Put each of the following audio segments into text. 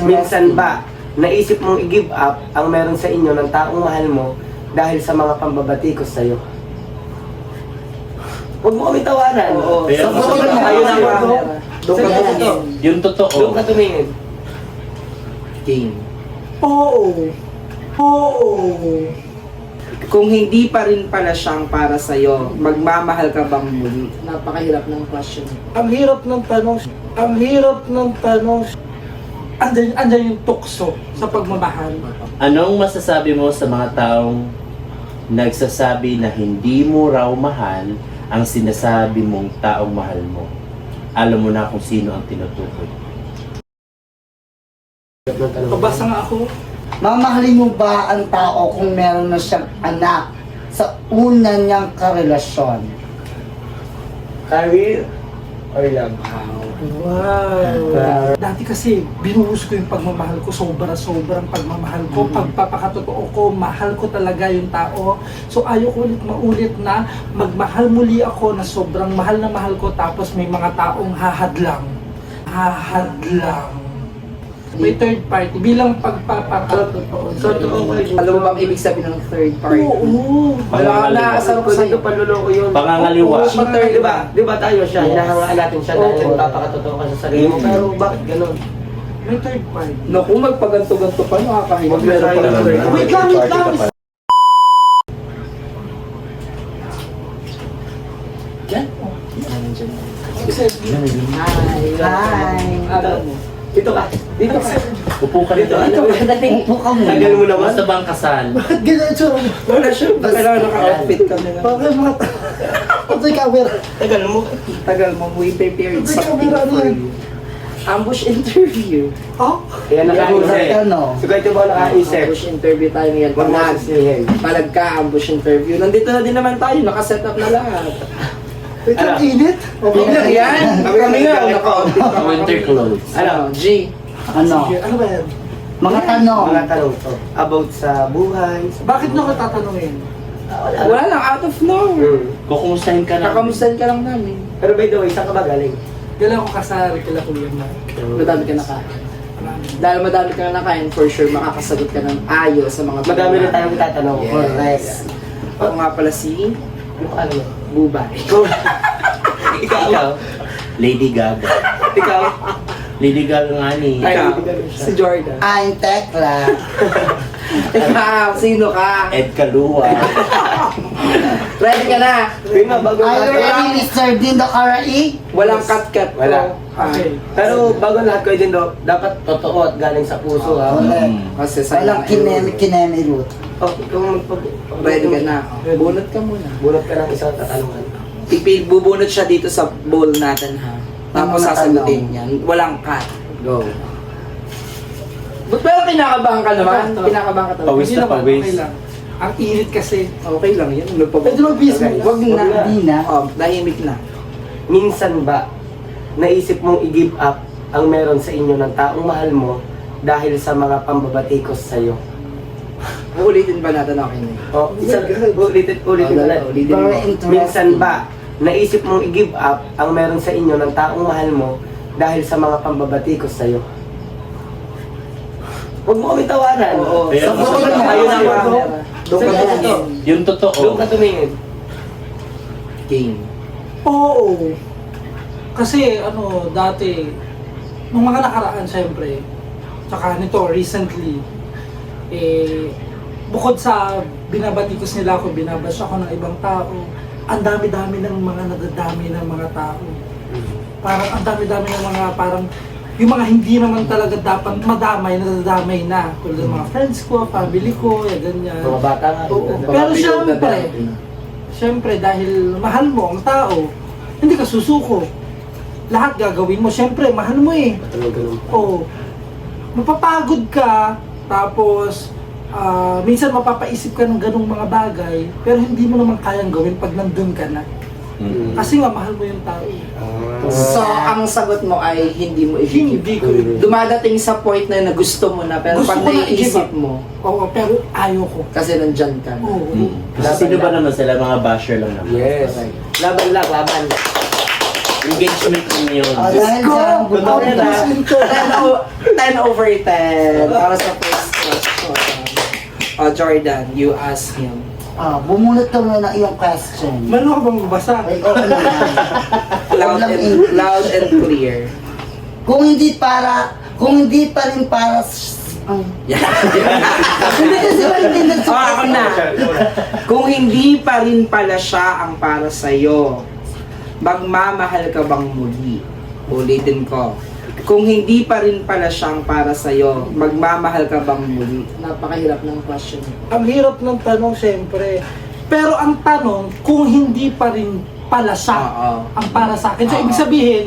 Minsan ba, naisip mong i-give up ang meron sa inyo ng taong mahal mo dahil sa mga pambabatikos sa'yo? Huwag mo kami tawanan. Oo. So, ayun ang doon ka tumingin. Yung totoo. Doon ka tumingin. Game. Oo. Kung hindi pa rin pala siyang para sa'yo, magmamahal ka bang muli? Napakahirap ng question. Ang hirap ng tanong. Andyan yung tukso sa pagmamahal. Anong masasabi mo sa mga taong nagsasabi na hindi mo raw mahal ang sinasabi mong taong mahal mo? Alam mo na kung sino ang tinutukoy. Pabasa nga ako. Mamahalin mo ba ang tao kung meron na siyang anak sa una niyang karelasyon? Career or love? Wow. Dati kasi binuhos ko yung pagmamahal ko, sobrang pagmamahal ko, pagpapakatotoo ko, mahal ko talaga yung tao. So ayoko ulit maulit na magmahal muli ako na sobrang mahal na mahal ko tapos may mga taong hahadlang. May third party bilang pagpapakatotoo. Totoo kayo. Alam mo ba ang ibig sabihin ng third party? Oo. Wala na, asal ko Kasi sa'yo. ito panluloko yun. Pangangaliwa. Oo, di ba tayo siya, hinahangaan natin siya dahil magpapakatotoo ka sa sarili mo. Pero bakit ganun? May third party. Naku, magpaganto-ganto pa, nakakahilig. Huwag na tayo. Wait lang. Diyan? Hi. Alam mo. Dito ka. Dito ka. Upo ka Dito. dito. Upo ka muna. Tagal mo naman. Basta bang kasal? Bakit ganyan ito? Wala siya, kailangan naka-outfit kami na. Bakit mga Patay camera. Tagal mo. Tagal mo, we prepared Patay something camera for yan. you. Ambush interview. Oh? Kaya nakaisip. Ano? So kahit yung ba nakaisip? Ambush interview tayo ngayon. Huwag mo sisihin. Palag ka, ambush interview. Nandito na din naman tayo, nakaset up na lahat. Wait lang, Ano? init? Okay lang yan. Kami nga, naka-outfit pa Winter kami. clothes. Ano, G? Ano? Sige, ano ba yan? Mga tanong. Mga tanong to. About sa buhay. Bakit nyo ko tatanungin? Wala lang, out of nowhere. Kukumustahin ka na. Kakamustahin ka lang namin. Pero by the way, saan ka ba galing? Galang ko kasari kila Kuya Mark. Madami ka nakain. Dahil madami ka na nakain, for sure, makakasagot ka ng ayos sa mga Madami na tayong tatanong. Yes. Correct. Ako nga pala si Ano pa alam mo? Bubay. Ikaw? Lady Gaga. Ikaw? Lady Gaga nga ni. Ay, Ikaw, hindi ka rin siya. si Jordan. I'm Tekla. Ikaw, sino ka? Ed Kalua. Ready ka na? Prima, bago Are you lahat. ready, Mr. Dindo Karai? Walang cut-cut. Wala. Okay. Pero bago lahat kayo din do, dapat totoo at galing sa puso ha. Kasi sa Walang kinemi root. Oh, kung Ready ka na? Bunot ka muna. Bunot ka ng isang tatanungan. Bubunot siya dito sa bowl natin ha. Tapos Mga sasagutin niya. Walang cut. Go. Pero kinakabahan ka naman. Kinakabahan ka talaga. Pawis Hindi na naman, pawis. okay lang. Ang init kasi. Okay lang yan. Pwede mag-bis mo. Wag na. Hindi na. Oh, dahimik na. Minsan ba, naisip mong i-give up ang meron sa inyo ng taong mahal mo dahil sa mga pambabatikos sa'yo? Uulitin ba natin ako yun? O, ulitin ulit. Ulitin mo. Very interesting. Minsan ba, naisip mong i-give up ang meron sa inyo ng taong mahal mo dahil sa mga pambabatikos sa'yo? Huwag mo kami tawanan. Oo. Pero So, gusto ko na ayun ang Doon ka Sige, tumingin. Yung totoo. Doon ka tumingin. Game. Oo. Kasi dati, nung mga nakaraan syempre, tsaka nito recently, bukod sa binabatikos nila ako, binabash ako ng ibang tao, ang dami-dami ng mga nadadami ng mga tao. Parang ang dami-dami ng mga parang yung mga hindi naman talaga dapat madamay, nadadamay na. Tulad ng mga friends ko, family ko, ganyan. Mga bata nga. Oo. ganun. Pero Baka bilog na syempre, dati. Siyempre, dahil mahal mo ang tao, hindi ka susuko. Lahat gagawin mo. Siyempre, mahal mo eh. Ganun. Oo. Mapapagod ka, tapos minsan mapapaisip ka ng ganung mga bagay, pero hindi mo naman kayang gawin pag nandun ka na. Kasi nga, mahal mo yung tao. So, ang sagot mo ay hindi mo i-give. Hindi ko i-give. Dumadating sa point na gusto mo na, pero Gusto pag ko na i-give naiisip up. mo, Oo, pero ayaw ko. kasi nandyan ka na. Oo. Sino ba naman sila? Mga basher lang naman. Yes. Okay. Laban lang, laban. Engagement ring. yun. Dahil sa Totoo yan, ah. 10 over 10 para sa first question. Jordan, you ask him. bumunot ka muna ng iyong question. Mano ka bang magbasa? Ay, oo naman. Loud and clear. Kung hindi pa rin para hindi kasi maintindihan sa Ako na. Kung hindi pa rin pala siya ang para sa'yo, magmamahal ka bang muli? Ulitin ko. Kung hindi pa rin pala siya ang para sa'yo, magmamahal ka bang muli? Napakahirap ng question. Ang hirap ng tanong, siyempre. Pero ang tanong, kung hindi pa rin pala siya Oo. ang para sa akin. So, Oo. ibig sabihin,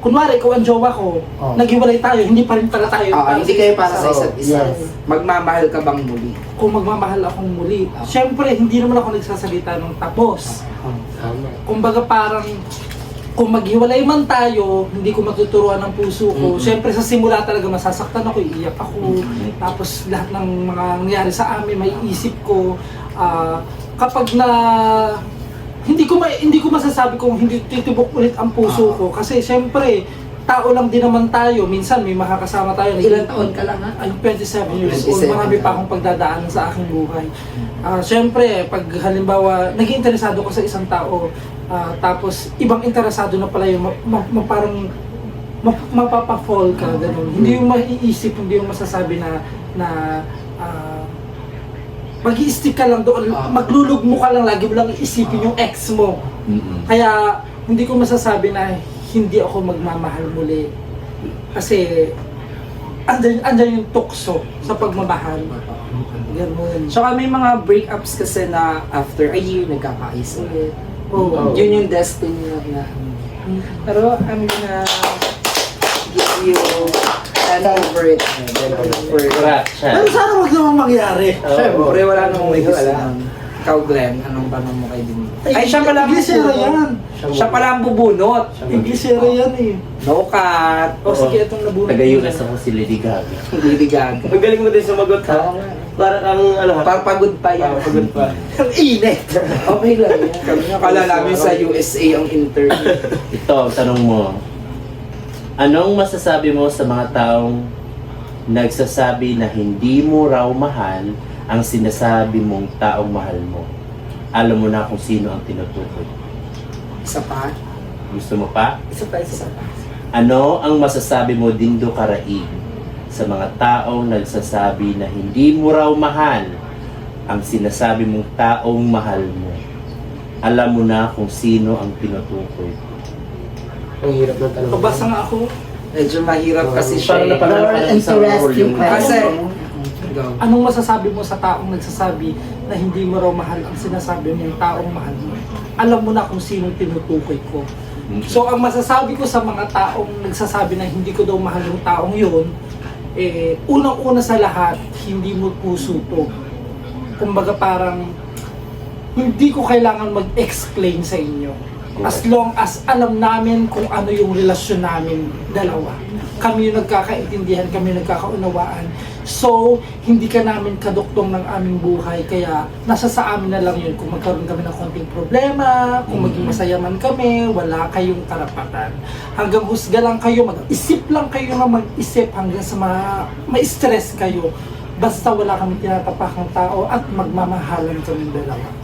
kunwari, ikaw ang jowa ko, Oo. naghiwalay tayo, hindi pa rin pala tayo. Hindi kayo para sa isa't isa. Yes. Magmamahal ka bang muli? Kung magmamahal akong muli. Siyempre, hindi naman ako nagsasalita ng tapos. Tama. Kumbaga parang, kung maghiwalay man tayo, hindi ko matuturuan ng puso ko. Siyempre sa simula talaga masasaktan ako, iiyak ako. Tapos lahat ng mga nangyari sa amin, may isip ko. Kapag na hindi ko masasabi kung hindi titibok ulit ang puso ko kasi siyempre tao lang din naman tayo. Minsan may makakasama tayo. Ilang taon ka lang, ha? Ay, 27 years old. 27 Marami ka. pa akong pagdadaanan sa aking buhay. Siyempre, pag halimbawa, naging interesado ko sa isang tao, tapos ibang interesado na pala yung parang mapapa-fall ka, ganun. Hindi yung maiisip, hindi yung masasabi na mag-i-stick ka lang doon, maglulugmo ka lang, lagi mo lang iisipin yung ex mo. Kaya, hindi ko masasabi na hindi ako magmamahal muli. Kasi, andyan yung tukso sa pagmamahal. Ganun. Tsaka may mga breakups kasi na after a year, nagkakaayos ulit. Oo. Yun yung destiny na. Pero I'm gonna give you 10 over it. Correct siya. Pero sana wag namang mangyari. Siyempre, wala namang may gusto Wala. nun. Ikaw, Glenn, anong tanong mo kay Dini? Ay, siya pala ang Iglesyero bubunot. yan. Siya pala ang bubunot. Iglesyero yan eh. No cut. O sige, itong nabunod. Taga-US ako si Lady Gaga. Liligag. Ang galing mo din sumagot ha. Parang ang ano ha. Pagod pa yan. Pagod pa. Ang init. Okay lang yan. Akala namin sa USA ang interview. Ito, ang tanong mo. Anong masasabi mo sa mga taong nagsasabi na hindi mo raw mahal ang sinasabi mong taong mahal mo? Alam mo na kung sino ang tinutukoy. Isa pa? Gusto mo pa? Isa pa, isa pa. Ano ang masasabi mo, Dindo Karaig, sa mga taong nagsasabi na hindi mo raw mahal ang sinasabi mong taong mahal mo? Alam mo na kung sino ang tinutukoy. Ang hirap ng tanong. Pabasa nga ako. Medyo mahirap kasi siya. Parang napanood Very ka ng isang interesting role Kasi, question. go. Anong masasabi mo sa taong nagsasabi na hindi mo raw mahal ang sinasabi mong taong mahal mo? Alam mo na kung sinong tinutukoy ko. So, ang masasabi ko sa mga taong nagsasabi na hindi ko daw mahal yung taong yun, unang-una sa lahat, hindi mo puso to. Kumbaga parang, hindi ko kailangan mag-explain sa inyo. As long as alam namin kung ano yung relasyon namin dalawa. Kami yung nagkakaintindihan, kami yung nagkakaunawaan. So, hindi ka namin kaduktong ng aming buhay, kaya nasa sa amin na lang yun. Kung magkaroon kami ng konting problema, kung maging masaya man kami, wala kayong karapatan. Hanggang husga lang kayo, mag-isip lang kayo na mag-isip hanggang sa ma-stress kayo. Basta wala kami tinatapakang tao at magmamahalan kami dalawa.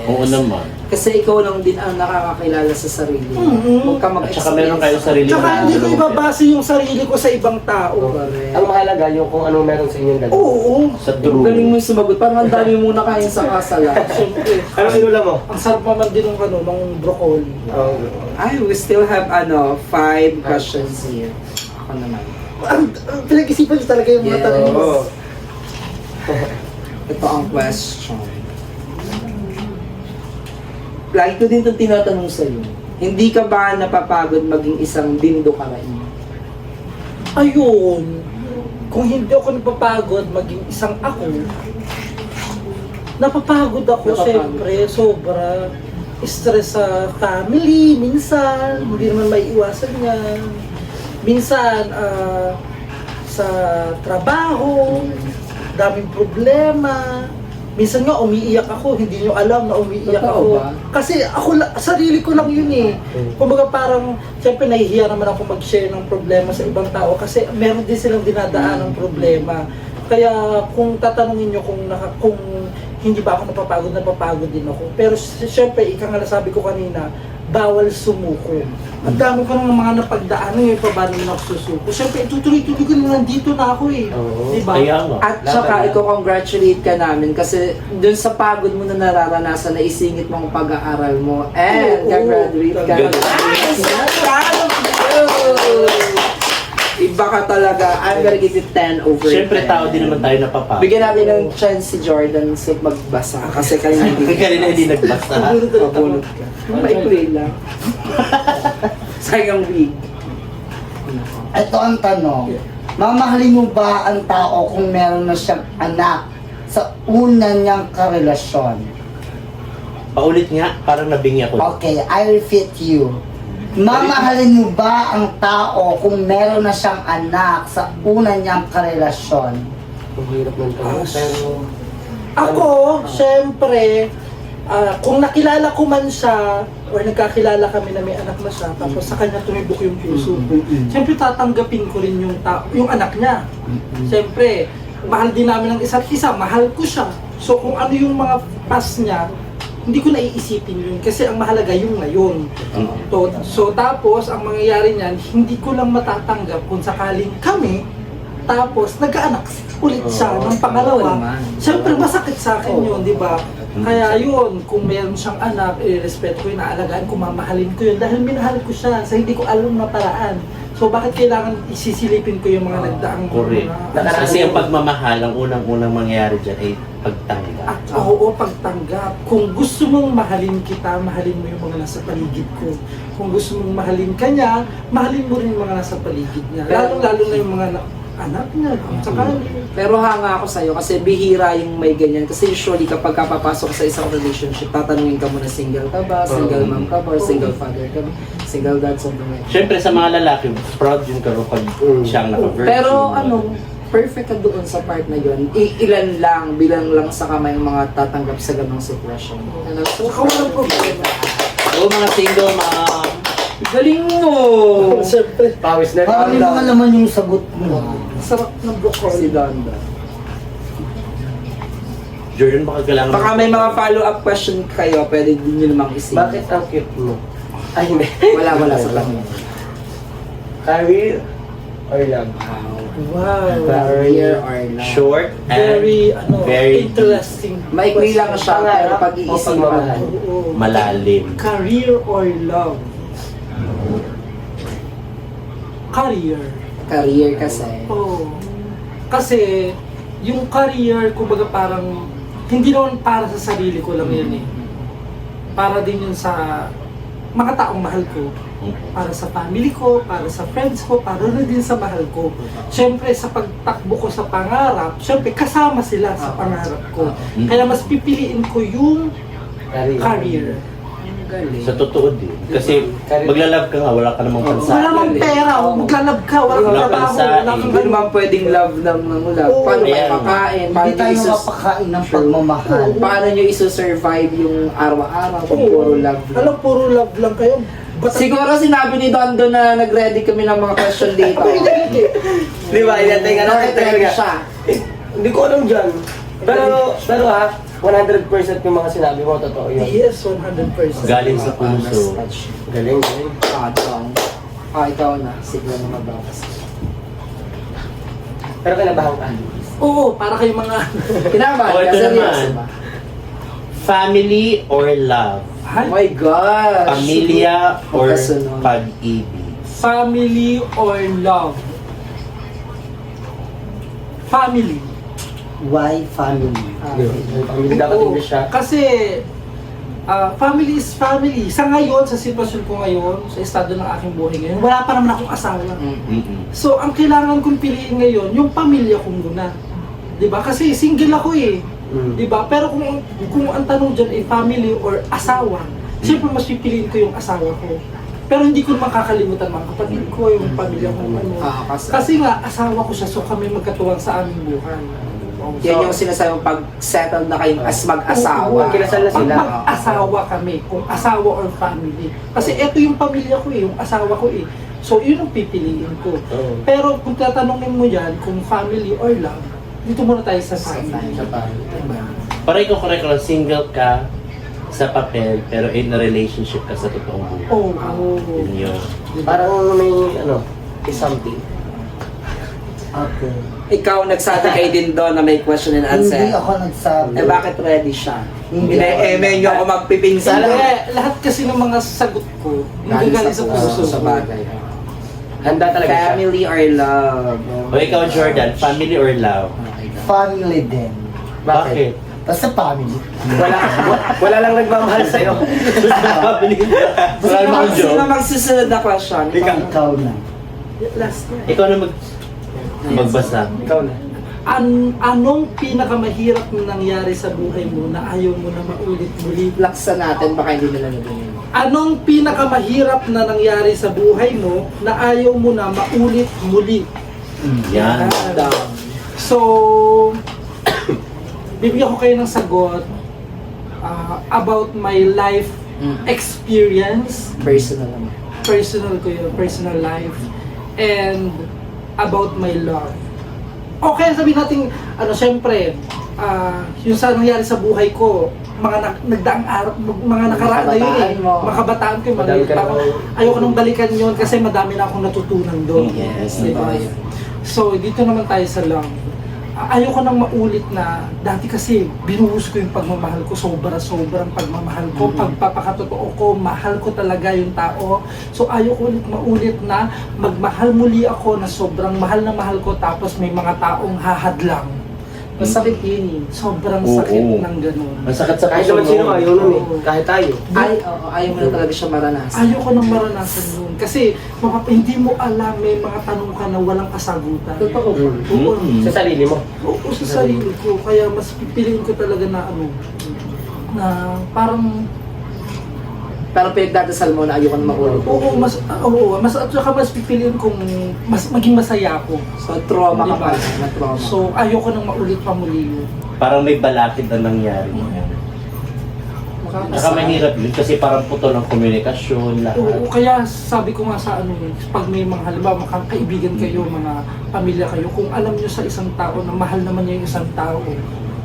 Oo naman. Kasi ikaw lang din ang nakakakilala sa sarili mo. Mhm. Huwag ka At mag-express. saka meron kayong sarili Tsaka na hindi ko dalawang ibabase yung sarili ko sa ibang tao. Correct. Ang mahalaga yung kung anong meron sa inyong dalawa. Oo. sa true. Galing mo yung sumagot. Parang ang dami mo na kain sa kasala. Siyempre. Anong inula mo? Ang sarap naman din ng ng broccoli. Ay, we still have 5 questions here. Ako naman. Pinag-isipan niyo talaga yung mga Yes. tanong mo. Oo. Ito ang question. Lagi ko din itong tinatanong sa'yo. Hindi ka ba napapagod maging isang Dindo Karaig? Ayun. Kung hindi ako napapagod maging isang ako, napapagod ako Napapagod. siyempre. Sobra. Stress sa family, minsan. Hindi naman may iwasan yan. Minsan, sa trabaho, daming problema. Minsan nga umiiyak ako, hindi nyo alam na umiiyak Totoo ako. ba? Kasi ako, sarili ko lang yun eh. Kumbaga parang, siyempre nahihiya naman ako mag-share ng problema sa ibang tao kasi meron din silang dinadaan ng problema. Kaya kung tatanungin nyo kung hindi ba ako napapagod din ako. Pero siyempre, ika nga nasabi ko kanina, bawal sumuko. Ang dami ko ng mga napagdaanan, yung paano na ako susuko. Siyempre, itutuloy-tuloy ko na nandito na ako eh. Oo. Diba? Kaya nga. At saka, iko-congratulate ka namin kasi dun sa pagod mo na nararanasan na isingit mo ang pag-aaral mo. And, Oo, gagraduate ka. Good. Nice! Proud of you! Iba ka talaga. I'm gonna give you 10 over 10. Siyempre, tao din naman tayo napapagod. Bigyan natin ng chance si Jordan sa magbasa kasi kanina hindi Kanina hindi nagbasa. Mabulot ka. Maikli lang. Sayang wig. Ito ang tanong. Mamahalin mo ba ang tao kung meron na siyang anak sa una niyang karelasyon? Paulit nga, parang nabingi ako. Okay, I repeat you. Mamahalin mo ba ang tao kung meron na siyang anak sa una niyang karelasyon? Ang hirap ng tanong, pero... Ako, syempre, kung nakilala ko man siya, or nagkakilala kami na may anak na siya, tapos sa kanya tumibok yung puso ko, syempre tatanggapin ko rin yung anak niya. Syempre, mahal din namin ang isa't isa, mahal ko siya. So kung ano yung mga past niya, hindi ko naiisipin yun kasi ang mahalaga yung ngayon. So tapos, ang mangyayari niyan, hindi ko lang matatanggap kung sakaling kami, tapos nagkaanak ulit siya ng pangalawa. Siyempre masakit sa akin yun, di ba? Kaya yun, kung meron siyang anak, respeto ko yun, naalagaan ko, mamahalin ko yun dahil minahal ko siya sa hindi ko alam na paraan. So bakit kailangan isisilipin ko yung mga nagdaang Correct. mga- Kasi ang pagmamahal, ang unang-unang mangyayari dyan ay pagtanggap. At oo, pagtanggap. Kung gusto mong mahalin kita, mahalin mo yung mga nasa paligid ko. Kung gusto mong mahalin ka niya, mahalin mo rin yung mga nasa paligid niya. Lalo-lalo na yung mga anak niya. Saka, Pero hanga ako sa'yo kasi bihira yung may ganyan. Kasi usually kapag kapapasok sa isang relationship, tatanungin ka muna single ka ba, single mom ka ba, or single father ka ba, single dad, something like that. Siyempre sa mga lalaki, proud yun karon pag siyang naka-virgin. Pero ano, perfect ka doon sa part na yun. Ilan lang, bilang lang sa kamay ang mga tatanggap sa ganong sitwasyon. Ano? So, saka walang problema. Oo, mga single mom. galing mo! Siyempre, Pawis na Parang hindi mga naman yung sagot mo. sarap ng Si broccoli. Donda. Jordan, baka kailangan... Baka may mga follow-up question kayo, pwede din nyo namang isip. Bakit ang cute mo? Ay, hindi. Wala sa tanong. Career or love? Wow. Career or love. Short and Very, very interesting. Maikli lang siya, pero Pangarap o pag-iisipan. pagmamahal? Oo. malalim. Career or love? Career. Career kasi. Oo. Kasi, yung career, kumbaga parang, hindi naman para sa sarili ko lang yun eh. Para din yun sa mga taong mahal ko. Para sa family ko, para sa friends ko, para na din sa mahal ko. Siyempre, sa pagtakbo ko sa pangarap, siyempre, kasama sila sa pangarap ko. Kaya mas pipiliin ko yung career. Galing. Sa totoo din. Kasi maglalove ka nga, wala ka namang pansa. Wala mang pera, maglalab ka, wala kang Wala trabaho, pansain. wala kang Hindi naman pwedeng love ng love. Oo. Paano kayo Ayan. makain? Hindi Paano tayo nyo mapakain ng pagmamahal. paano nyo iso-survive yung araw-araw kung Oo. puro love lang? Alam, puro love lang kayo. Ba't- Siguro sinabi ni Dondo na nag-ready kami ng mga question dito. Di ba? Inatay nga Bakit ready natin. siya? Hindi ko alam dyan. Pero ha, 100% yung mga sinabi mo, totoo yun. Yes, 100%. Galing sa puso. Galing, galing. Ikaw na. Sigla na mababas. Pero kinabahan ka. Oo, para kayo mga... Kinabahan Oh, ka, ito seryoso naman. ba? Family or love? Oh my gosh! Pamilya or Magkasunod. pag-ibig? Family or love? Family. Why family? Hindi dapat Oo, hindi siya. kasi family is family. Sa ngayon, sa sitwasyon ko ngayon, sa estado ng aking buhay ngayon, wala pa naman akong asawa. Mm-mm. So, ang kailangan kong piliin ngayon, yung pamilya ko muna. 'Di ba? Kasi single ako eh. 'Di ba? Pero kung ang tanong diyan ay family or asawa, siyempre mas pipiliin ko yung asawa ko. Pero hindi ko makakalimutan mga kapatid ko, yung pamilya ko ano. Kasi Kasi nga, asawa ko siya, so kami magkatuwang sa aming buhay. Yan yung sinasabi mo pag settled na kayo as mag-asawa. Pag kinasal na sila. Mag-asawa kami, kung asawa or family. Kasi ito yung pamilya ko eh, yung asawa ko eh. So, yun ang pipiliin ko. Oo. Pero kung tatanungin mo yan, kung family or love, dito muna tayo sa family. Sa family. Diba? Para ikaw correct lang, single ka sa papel, pero in a relationship ka sa totoong buhay. Oh, Yun yun. Parang may, something. Okay. Ikaw, nagsabi kayo din doon na may question and answer. Hindi ako nagsabi. Eh bakit ready siya? Hindi Ine-eme nyo ako magpipinsan. Lahat kasi ng mga sagot ko, hindi galing sa puso. Sa bagay. Handa talaga siya. Family or love? O ikaw, Jordan, family or love? Family din. Bakit? Basta family. Wala lang nagmamahal sa'yo. Family. Wala namang Sino joke. magsusunod na question? Ikaw na. Last na. Ikaw na magbasa. Ikaw na. Anong pinakamahirap na nangyari sa buhay mo na ayaw mo na maulit muli? Laksa natin, baka hindi nila nabingin. Anong pinakamahirap na nangyari sa buhay mo na ayaw mo na maulit muli? Yan. So, bibigyan ko kayo ng sagot about my life experience, Personal naman. personal ko yun, personal life, and about my love. Okay, sabihin natin, syempre, yung sa nangyari sa buhay ko, nagdaang araw, mga nakaraan na yun eh. Kabataan mo. Mga kabataan ko, Madami ka na- ayoko nang balikan yun kasi madami na akong natutunan doon. Yes, Diba? totoo yan. So, dito naman tayo sa love. Ayoko nang maulit na, dati kasi binuhos ko yung pagmamahal ko, sobrang pagmamahal ko, pagpapakatotoo ko, mahal ko talaga yung tao. So ayoko ulit maulit na magmahal muli ako na sobrang mahal na mahal ko tapos may mga taong hahadlang. Masakit yun eh. Sobrang Oo. sakit ng ganun. Masakit sa Kahit puso naman sino mo. ayaw nun eh. Kahit tayo. Ayaw mo na talaga siya maranasan. Ayoko nang maranasan yun. Kasi hindi mo alam, may mga tanong ka na walang kasagutan. Totoo. Oo. Sa sarili mo. Oo, sa sarili ko. Kaya mas pipiliin ko talaga na na parang Pero pinagdadasal mo na ayoko na maulit. mas at saka mas pipiliin kong maging masaya ako. So, trauma ka Diba? pa. Na-trauma. So ayoko nang maulit pa muli yun. Parang may balakid na nangyari. Saka mahirap yun kasi parang putol ang komunikasyon, lahat. Oo, kaya sabi ko nga sa pag may mga halimbawa mga kaibigan kayo, mga pamilya kayo, kung alam nyo sa isang tao na mahal naman niya yung isang tao,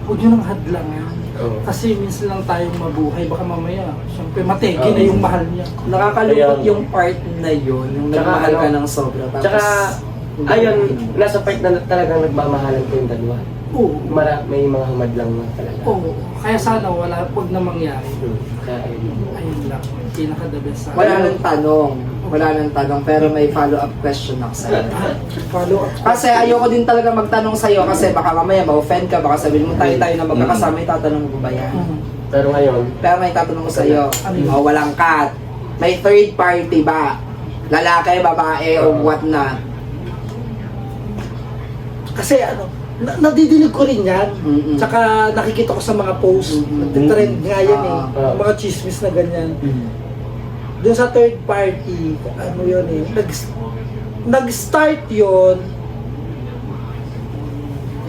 huwag nyo nang hadlangan. Oo. Kasi minsan lang tayong mabuhay, baka mamaya, siyempre mategi na yung mahal niya. Nakakalungkot Kaya- yung part na yun, yung Tsaka nagmahal ka ano, ng sobra. Tapos, Tsaka, ayun, nasa part na talagang nagmamahalan ko yung dalawa. Oo. May mga humadlang na talaga. Oo. Kaya sana huwag na mangyari. Kaya ayun. Ayun lang, pinaka-the best sa wala nang tanong. Wala nang tanong, pero may follow-up question ako sa'yo. Follow up. Kasi ayoko din talaga magtanong sa'yo kasi baka mamaya ma-offend ka, baka sabihin mo tayo na magkakasama, itatanong ko ba yan? Pero ngayon, Pero may tatanong ko sa'yo, Ano yun? walang cut. May third party ba? Lalaki, babae, o what not? Kasi nadidinig ko rin yan. Mm-mm. Tsaka nakikita ko sa mga post, Mm-mm. trend nga yan eh. Ah. Mga chismis na ganyan. Doon sa third party, yun eh, nag-start yun,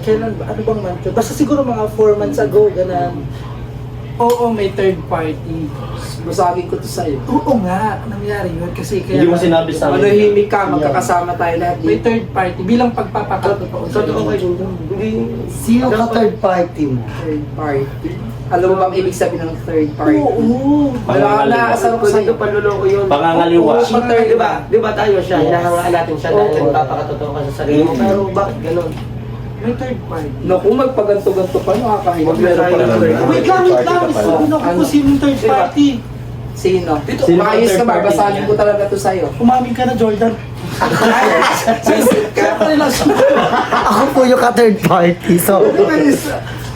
kailan ba? Ano bang month yun? Basta siguro mga 4 months ago, ganun. Oo, may third party. Masagin ko to sa'yo. Oo nga, nangyari yun kasi kaya... Hindi mo sinabi sa amin. Manahimik ka, magkakasama tayo lahat May dito. third party, bilang pagpapakatotoo totoo kayo dun. Hindi, Sino ka third party mo? Third party. Alam mo bang ibig sabihin ng third party? Oo. Wala na, asal ko Kung sa'yo. dito panluloko yun. Pangangaliwa. Oo, cheater, di ba tayo siya? Yes. Hinahangaan natin siya dahil Oo. nagpapakatotoo ka sa sarili mo. Pero bakit ganun? May third party. Naku, magpaganto-ganto pa, nakakahiya. Huwag na tayo Wait ng third Wait lang, sabi na ko kung sino yung third party. Sino? Sino ang Maayos third ka ba? party Basahin niya? ko talaga to sa'yo. Umamin ka na, Jordan. Siyempre lang. Ako po yung ka-third party, so...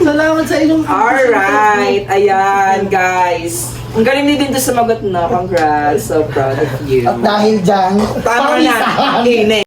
Salamat sa inyong Alright, ayan guys. Ang galing ni din to sumagot na. Congrats, so proud of you. At dahil dyan, Tama na, Ine.